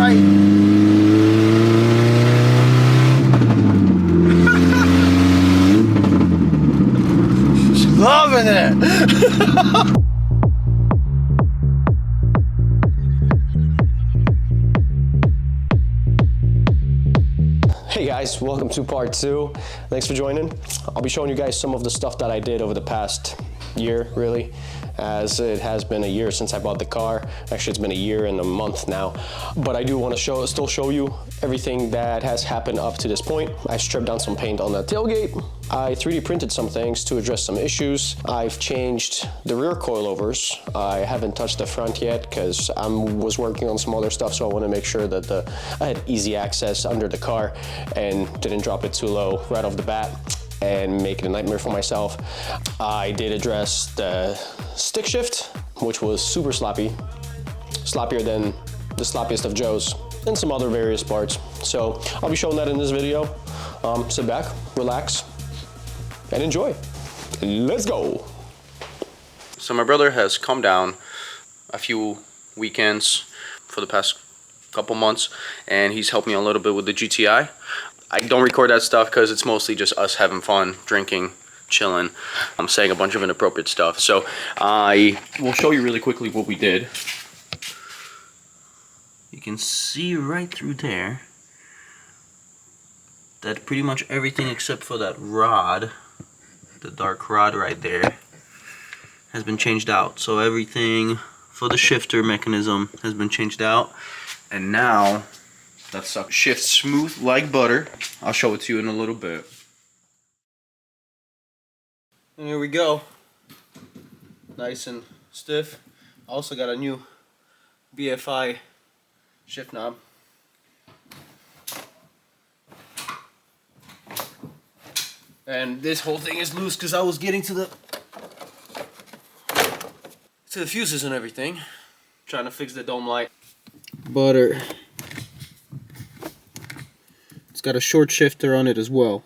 right. She's loving it. Hey guys, welcome to part 2. Thanks for joining. I'll be showing you guys some of the stuff that I did over the past year, really, as it has been a year since I bought the car. Actually, it's been a year and a month now, but I do want to still show you everything that has happened up to this point. I stripped down some paint on the tailgate. I 3D printed some things to address some issues. I've changed the rear coilovers. I haven't touched the front yet because I was working on some other stuff, so I want to make sure that I had easy access under the car and didn't drop it too low right off the bat and make it a nightmare for myself. I did address the stick shift, which was super sloppy, sloppier than the sloppiest of Joe's, and some other various parts. So I'll be showing that in this video. Sit back, relax, and enjoy. Let's go. So my brother has come down a few weekends for the past couple months, and he's helped me a little bit with the GTI. I don't record that stuff because it's mostly just us having fun, drinking, chilling. I'm saying a bunch of inappropriate stuff. So I will show you really quickly what we did. You can see right through there that pretty much everything except for that rod, the dark rod right there, has been changed out. So everything for the shifter mechanism has been changed out, and now that sucker shifts smooth like butter. I'll show it to you in a little bit. And here we go. Nice and stiff. I also got a new BFI shift knob. And this whole thing is loose because I was getting to the fuses and everything, trying to fix the dome light. Butter. It's got a short shifter on it as well.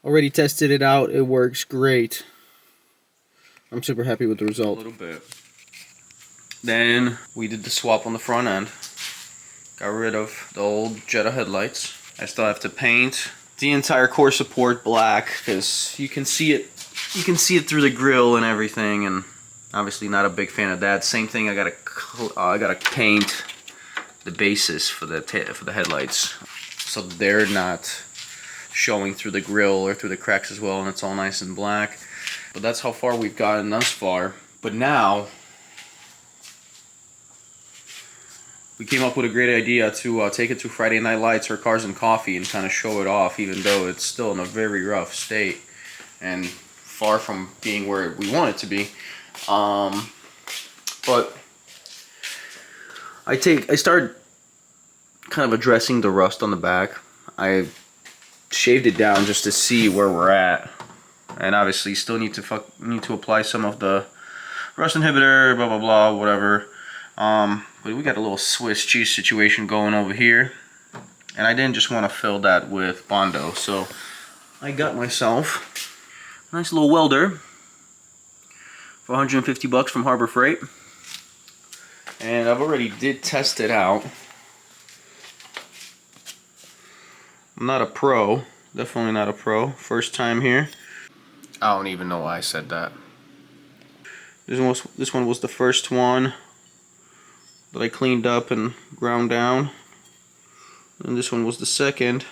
Already tested it out. It works great. I'm super happy with the result. A little bit. Then we did the swap on the front end. Got rid of the old Jetta headlights. I still have to paint the entire core support black because you can see it. You can see it through the grill and everything, and obviously not a big fan of that. Same thing. I gotta paint the bases for the headlights, so they're not showing through the grill or through the cracks as well, and it's all nice and black. But that's how far we've gotten thus far. But now we came up with a great idea to take it to Friday Night Lights or Cars and Coffee and kind of show it off, even though it's still in a very rough state and far from being where we want it to be. But I started kind of addressing the rust on the back. I shaved it down just to see where we're at, and obviously still need to apply some of the rust inhibitor, blah blah blah, whatever. But we got a little Swiss cheese situation going over here, and I didn't just want to fill that with Bondo, so I got myself a nice little welder for 150 bucks from Harbor Freight, and I've already did test it out. I'm not a pro, definitely not a pro. First time here. I don't even know why I said that. This one was the first one that I cleaned up and ground down, and this one was the second.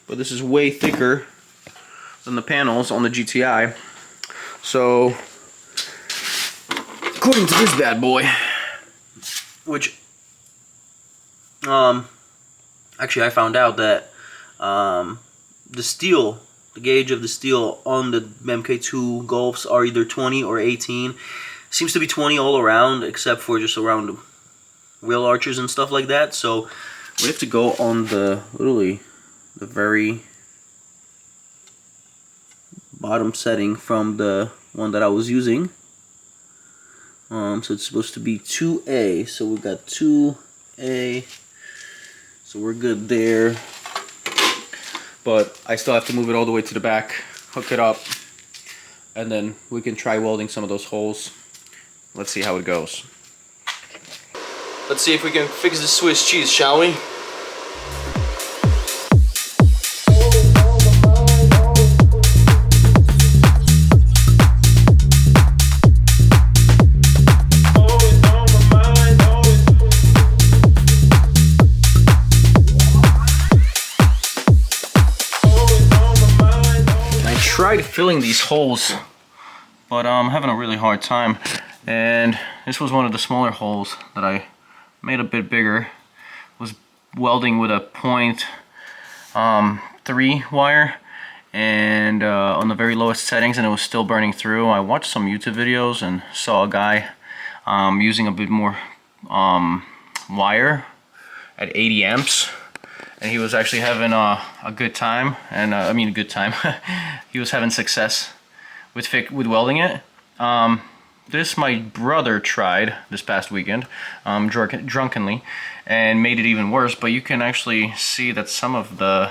But this is way thicker than the panels on the GTI. So, according to this bad boy, which actually I found out that the steel, the gauge of the steel on the MK2 Golfs are either 20 or 18. Seems to be 20 all around, except for just around the wheel arches and stuff like that. So we have to go on literally the very bottom setting from the one that I was using. So it's supposed to be 2A. So we've got 2A. So we're good there. But I still have to move it all the way to the back, hook it up, and then we can try welding some of those holes. Let's see how it goes. Let's see if we can fix the Swiss cheese, shall we? I tried filling these holes, but I'm having a really hard time, and this was one of the smaller holes that I made a bit bigger. Was welding with a .3 wire, and on the very lowest settings, and it was still burning through. I watched some YouTube videos and saw a guy using a bit more wire at 80 amps. And he was actually having a good time, and I mean a good time. He was having success with welding it. This my brother tried this past weekend, drunkenly, and made it even worse. But you can actually see that some of the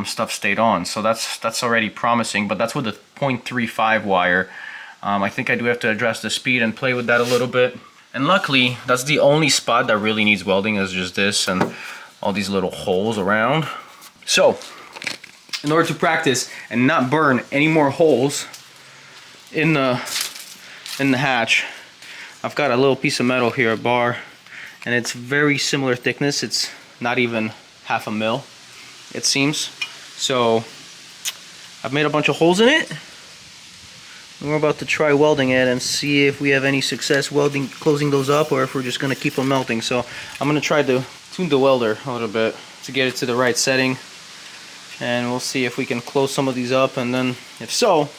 stuff stayed on, so that's already promising. But that's with the .35 wire. I think I do have to adjust the speed and play with that a little bit. And luckily, that's the only spot that really needs welding, is just this and all these little holes around. So, in order to practice and not burn any more holes in the hatch, I've got a little piece of metal here, a bar, and it's very similar thickness. It's not even half a mil, it seems. So, I've made a bunch of holes in it, and we're about to try welding it and see if we have any success closing those up, or if we're just gonna keep them melting. So, I'm gonna try to tune the welder a little bit to get it to the right setting, and we'll see if we can close some of these up, and then if so,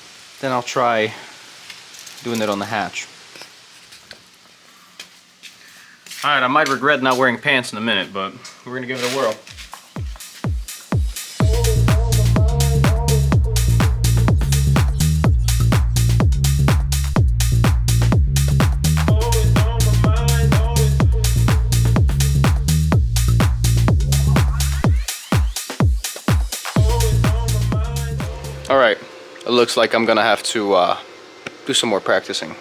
then I'll try doing it on the hatch. Alright, I might regret not wearing pants in a minute, but we're gonna give it a whirl. Alright, it looks like I'm gonna have to do some more practicing.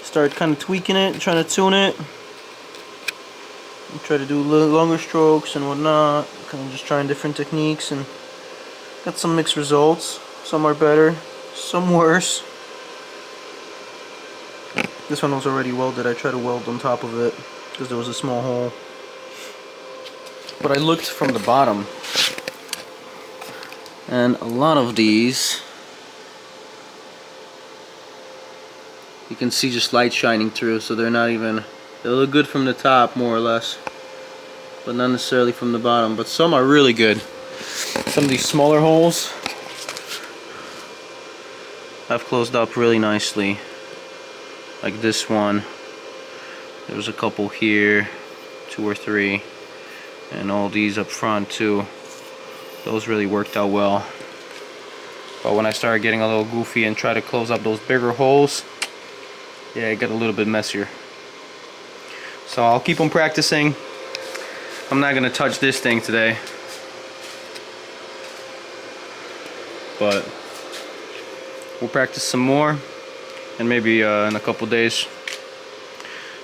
Start kind of tweaking it, trying to tune it. Try to do longer strokes and whatnot. Kind of just trying different techniques, and got some mixed results. Some are better, some worse. This one was already welded. I tried to weld on top of it because there was a small hole. But I looked from the bottom, and a lot of these, you can see just light shining through, so they're not even, they look good from the top more or less, but not necessarily from the bottom. But some are really good. Some of these smaller holes have closed up really nicely, like this one. There's a couple here, 2 or 3, and all these up front too. Those really worked out well. But when I started getting a little goofy and try to close up those bigger holes, yeah, it got a little bit messier. So I'll keep on practicing. I'm not gonna touch this thing today, but we'll practice some more, and maybe in a couple days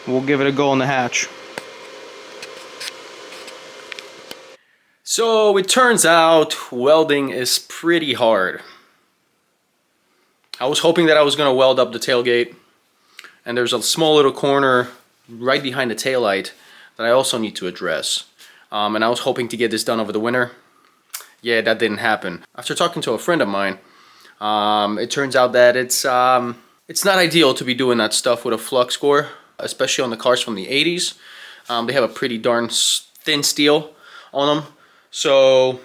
we'll give it a go on the hatch. So it turns out welding is pretty hard. I was hoping that I was going to weld up the tailgate, and there's a small little corner right behind the taillight that I also need to address. And I was hoping to get this done over the winter. Yeah, that didn't happen. After talking to a friend of mine, it turns out that it's not ideal to be doing that stuff with a flux core, especially on the cars from the 80s. They have a pretty darn thin steel on them. So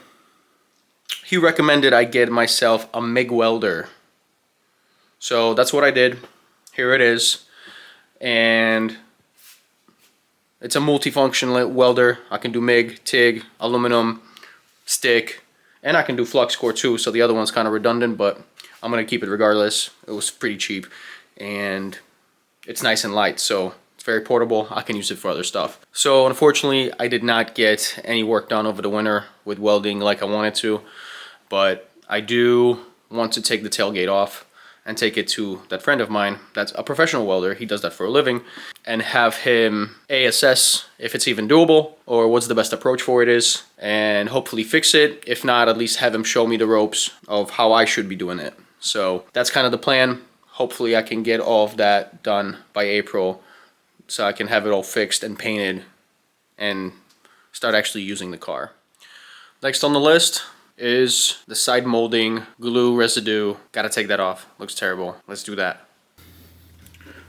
he recommended I get myself a MIG welder. So that's what I did. Here it is. And it's a multifunction welder. I can do MIG, TIG, aluminum, stick, and I can do flux core too. So the other one's kind of redundant, but I'm going to keep it regardless. It was pretty cheap, and it's nice and light, so it's very portable. I can use it for other stuff. So unfortunately, I did not get any work done over the winter with welding like I wanted to, but I do want to take the tailgate off and take it to that friend of mine that's a professional welder. He does that for a living, and have him assess if it's even doable or what's the best approach for it is, and hopefully fix it. If not, at least have him show me the ropes of how I should be doing it. So that's kind of the plan. Hopefully I can get all of that done by April so I can have it all fixed and painted and start actually using the car. Next on the list is the side molding glue residue. Gotta take that off. Looks terrible. Let's do that.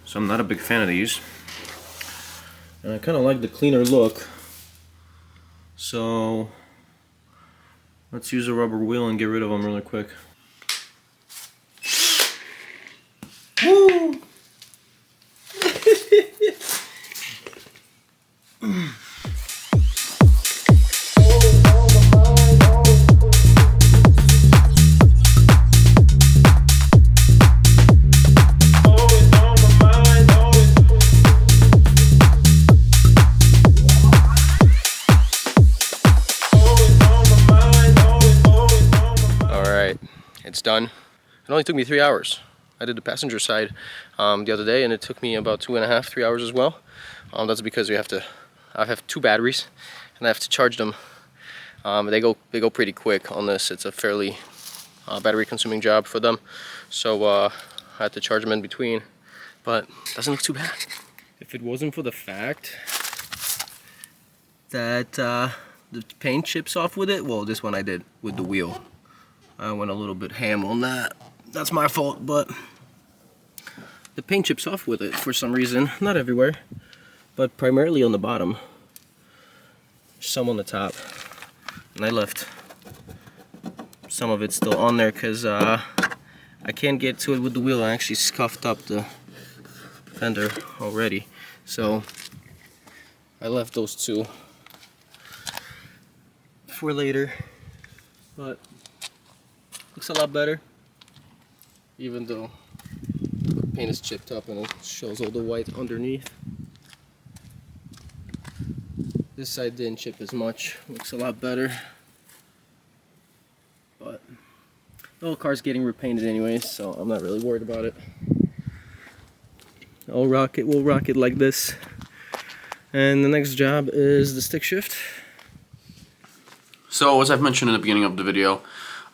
So I'm not a big fan of these, and I kind of like the cleaner look. So let's use a rubber wheel and get rid of them really quick. Woo! It's done. It only took me 3 hours. I did the passenger side the other day, and it took me about 2.5, 3 hours as well. That's because I have 2 batteries, and I have to charge them. They go pretty quick on this. It's a fairly battery consuming job for them, so I had to charge them in between, but it doesn't look too bad. If it wasn't for the fact that the paint chips off with it, well, this one I did with the wheel. I went a little bit ham on that. That's my fault, but the paint chips off with it for some reason. Not everywhere, but primarily on the bottom. Some on the top. And I left some of it still on there because I can't get to it with the wheel. I actually scuffed up the fender already. So I left those 2 for later. But looks a lot better, even though the paint is chipped up and it shows all the white underneath. This side didn't chip as much, looks a lot better. But the whole car's getting repainted anyways, so I'm not really worried about it. We'll rock it like this. And the next job is the stick shift. So as I've mentioned in the beginning of the video,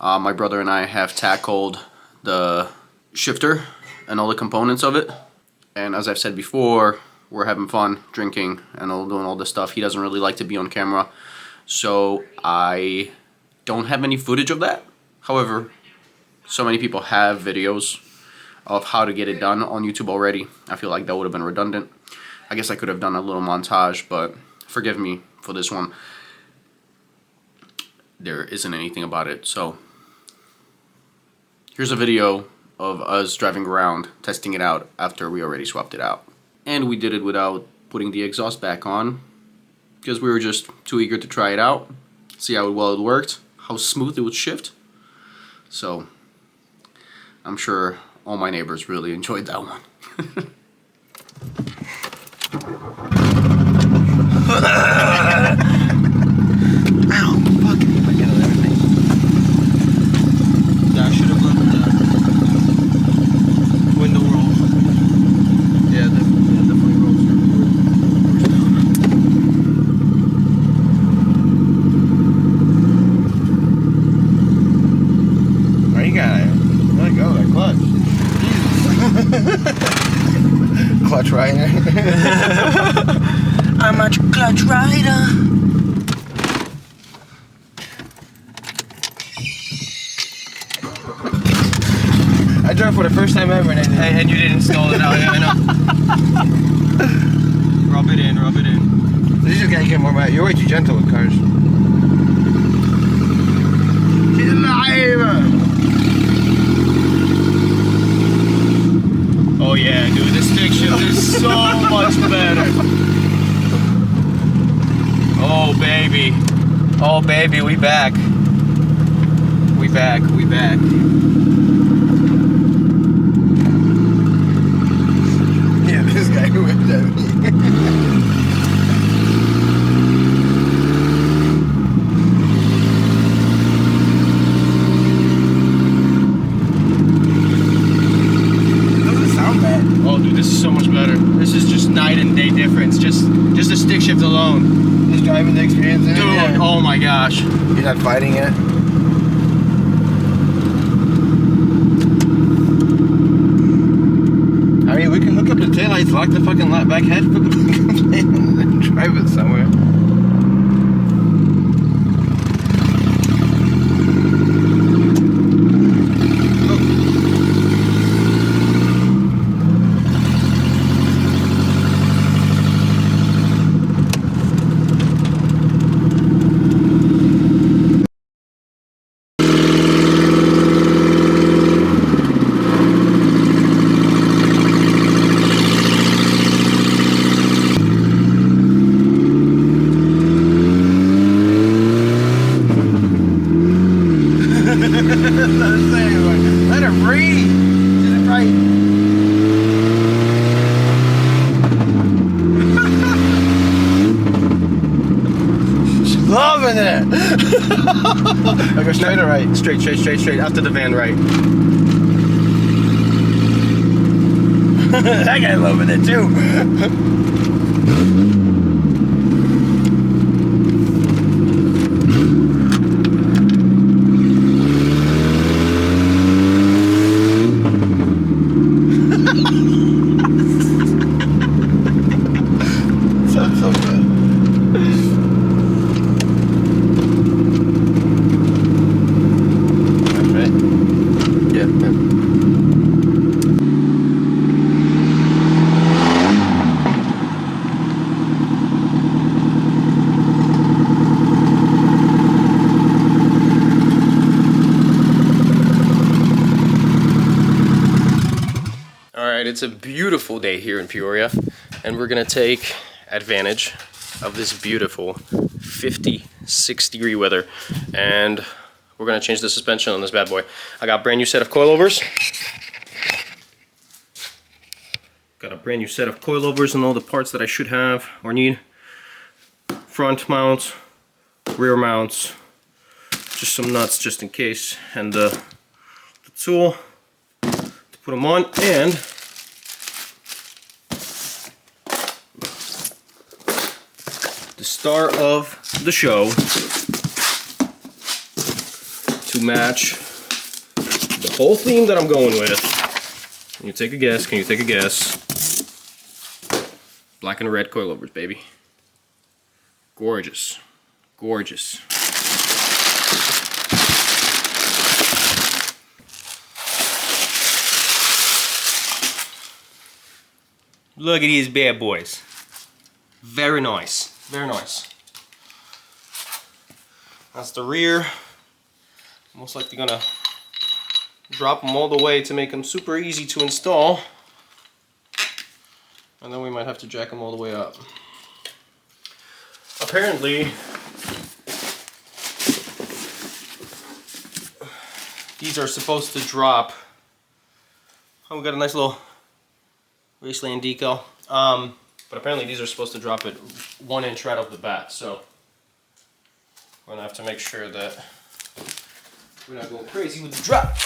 my brother and I have tackled the shifter and all the components of it. And as I've said before, we're having fun drinking and doing all this stuff. He doesn't really like to be on camera, so I don't have any footage of that. However, so many people have videos of how to get it done on YouTube already. I feel like that would have been redundant. I guess I could have done a little montage, but forgive me for this one. There isn't anything about it, so here's a video of us driving around, testing it out after we already swapped it out. And we did it without putting the exhaust back on, because we were just too eager to try it out, see how well it worked, how smooth it would shift. So I'm sure all my neighbors really enjoyed that one. Ow, fuck. I get on everything. I should have left the window roll. Yeah, definitely rolls down. Oh, you got it. Let go, that clutch. Clutch rider. I'm a clutch rider. I drove for the first time ever and you didn't install it out. Yeah, I know. Rub it in, rub it in. This just gotta get more right. You're way too gentle with cars. She's alive! Oh yeah, dude, this stick shift is so much better. Oh baby. Oh baby, we back. We back, we back. Yeah, this guy whipped at me. Just the stick shift alone. Just driving the experience in it. Dude, Yeah. oh my gosh. You're not fighting it. I mean, we can hook up the taillights, lock the fucking back head, put the fucking plane and then drive it somewhere. Let her breathe. She's right. She's loving it. I go straight or right? Straight. After the van, right. That guy loving it too. Sounds so good. That's right. Yeah. Alright, it's a beautiful day here in Peoria, and we're gonna take advantage of this beautiful 56 degree weather, and we're gonna change the suspension on this bad boy. I got a brand new set of coilovers. Got a brand new set of coilovers and all the parts that I should have or need. Front mounts, rear mounts, just some nuts just in case, and the tool to put them on, and the star of the show to match the whole theme that I'm going with. Can you take a guess? Can you take a guess? Black and red coilovers, baby. Gorgeous. Gorgeous. Look at these bad boys. Very nice. Very nice. That's the rear. Most likely gonna drop them all the way to make them super easy to install. And then we might have to jack them all the way up. Apparently, these are supposed to drop. Oh, we got a nice little Raceland decal. But apparently these are supposed to drop it 1 inch right off the bat, so we're gonna have to make sure that we're not going crazy with the drop.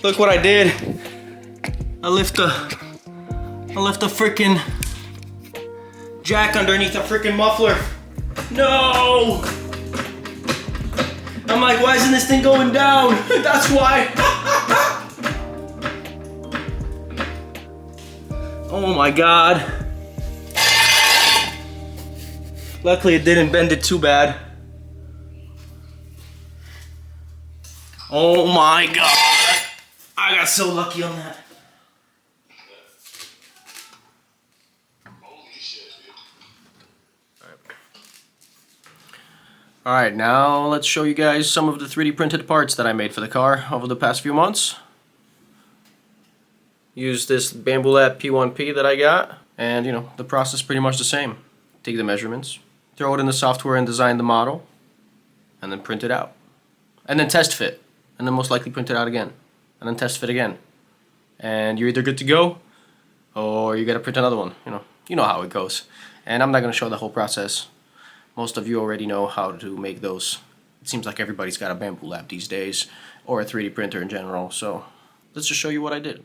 Look what I did. I lift the I left the freaking jack underneath the freaking muffler. No! I'm like, why isn't this thing going down? That's why. Oh my God. Luckily it didn't bend it too bad. Oh my God. I got so lucky on that. Alright, now let's show you guys some of the 3D printed parts that I made for the car over the past few months. Use this Bamboo Lab P1P that I got, and you know, the process is pretty much the same. Take the measurements, throw it in the software and design the model, and then print it out. And then test fit, and then most likely print it out again, and then test fit again. And you're either good to go, or you gotta print another one, you know how it goes. And I'm not gonna show the whole process. Most of you already know how to make those. It seems like everybody's got a Bamboo Lab these days, or a 3D printer in general, so let's just show you what I did.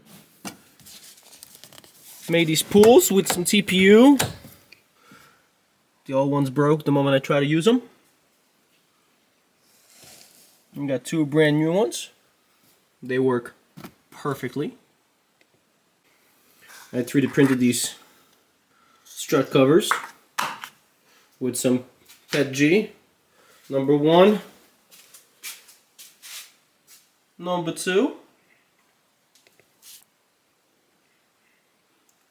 Made these pools with some TPU. The old ones broke the moment I tried to use them. We got 2 brand new ones. They work perfectly. I 3D printed these strut covers with some PET G. Number 1. Number 2.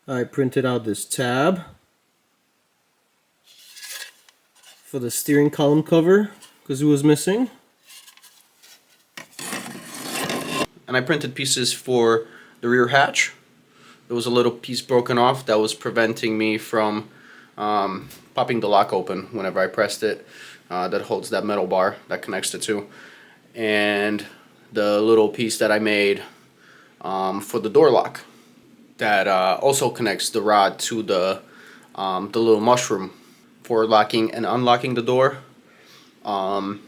I printed out this tab for the steering column cover because it was missing. And I printed pieces for the rear hatch. There was a little piece broken off that was preventing me from popping the lock open whenever I pressed it. That holds that metal bar that connects the two. And the little piece that I made for the door lock that also connects the rod to the little mushroom for locking and unlocking the door. And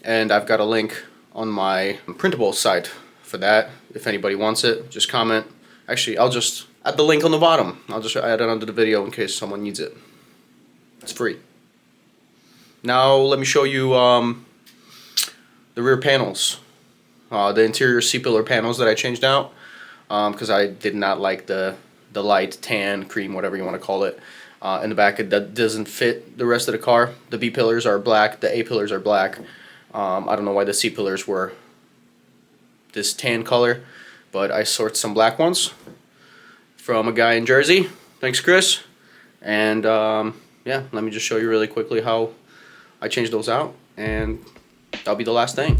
I've got a link on my printable site for that. If anybody wants it, just comment. Actually, I'll just add the link on the bottom. I'll just add it under the video in case someone needs it. It's free. Now let me show you the rear panels. The interior C-pillar panels that I changed out because I did not like the light tan, cream, whatever you want to call it. In the back, that doesn't fit the rest of the car. The B pillars are black, the A pillars are black. I don't know why the C pillars were this tan color, but I sourced some black ones from a guy in Jersey. Thanks, Chris. And yeah, let me just show you really quickly how I changed those out, and that'll be the last thing.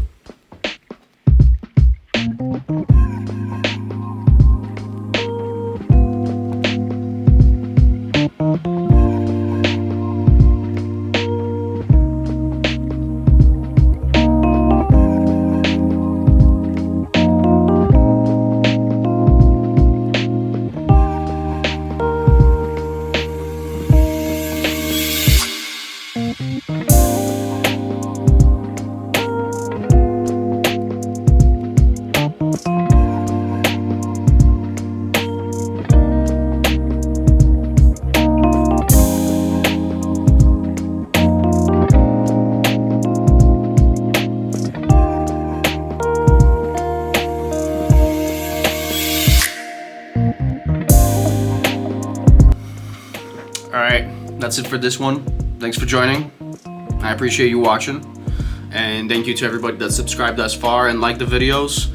Alright, that's it for this one. Thanks for joining. I appreciate you watching. And thank you to everybody that subscribed thus far and liked the videos.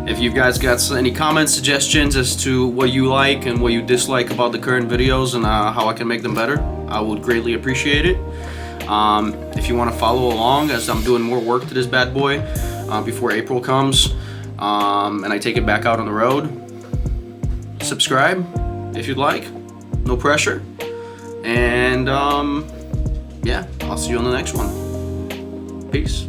If you guys got any comments, suggestions as to what you like and what you dislike about the current videos and how I can make them better, I would greatly appreciate it. If you want to follow along as I'm doing more work to this bad boy before April comes and I take it back out on the road, subscribe if you'd like. No pressure. And yeah, I'll see you on the next one. Peace.